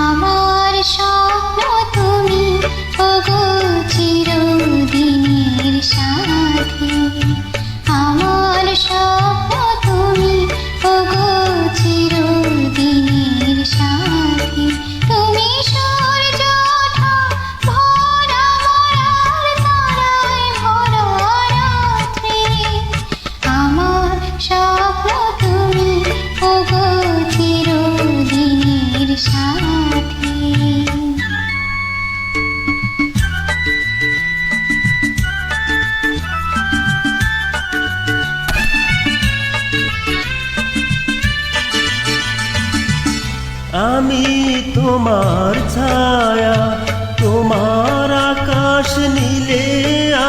আমার স্বপ্ন তুমি, ওগো চিরদিনের সাথী। আমার স্বপ্ন তুমি, ওগো চিরদিনের সাথী। তুমি সূর্য ওঠা ভরা মরার তারায় ভরা রাত্রি। আমার স্বপ্ন তুমি, ওগো চিরদিনের সাথী। আমি তোমার ছায়া, তোমার আকাশ নীলে,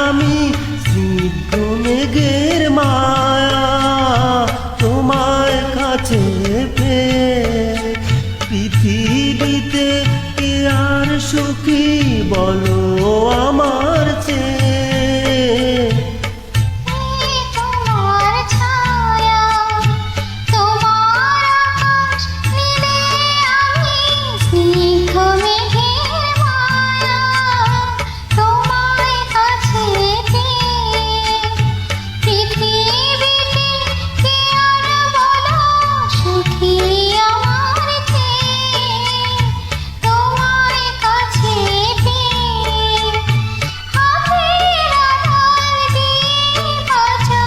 আমি স্নিগ্ধ মেঘের মায়া। তোমার কাছে পেয়ে পৃথিবীতে কে আর সুখী বলো আমার চেয়ে। তোমার ছায়া, তোমার আকাশ নীলে, আমি স্নিগ্ধ মেঘের মায়া। তোমার কাছে পেয়ে পৃথিবীতে কে আর বলো সুখী আমার চেয়ে। তোমার কাছে পেয়ে হাতের আড়াল দিয়ে বাঁচা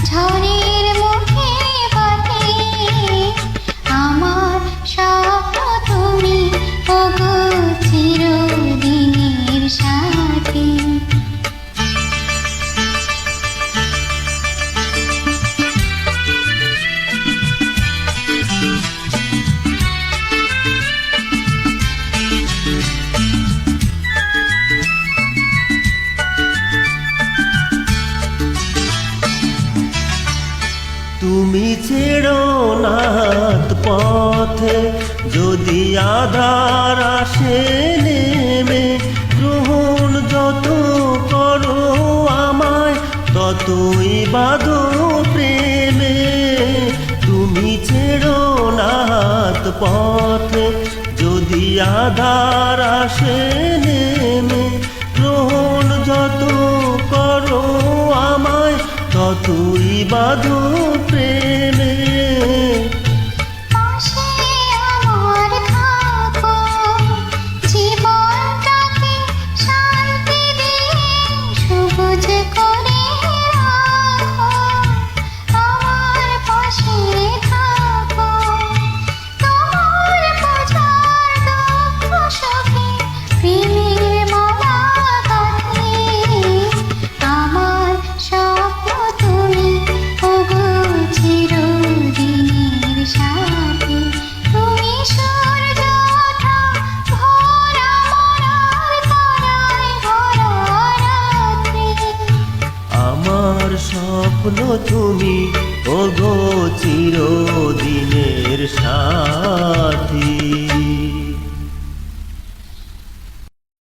ঝড়ের মুখে বাঁধে। আমার স্বপ্ন তুমি, ওগো চিরদিনের সাথী। তুমি ছেড়ো না হাত পথে, যদি আধার আসে নেমে। গ্রহণ যত করো আমায়, ততই বাঁধো প্রেমে। তুমি ছেড়ো না হাত পথে, যদি আধার আসে নেমে। গ্রহণ যত করো আমায়, ততই বাঁধো প্রেমে। পাশে আমার থাকো, জীবনটাকে শান্তি দিয়ে সবুজ করে রাখো। আমার পাশে থাকো, তোমার বোঝার দুঃখ সুখে প্রেমের মালা গাঁথি। আমার স্বপ্ন তুমি, ওগো চিরদিনের সাথী। তুমি সূর্য ওঠা ভরা মরার তারায় ভরা রাত্রি। আমার স্বপ্ন তুমি, ওগো চিরদিনের সাথী।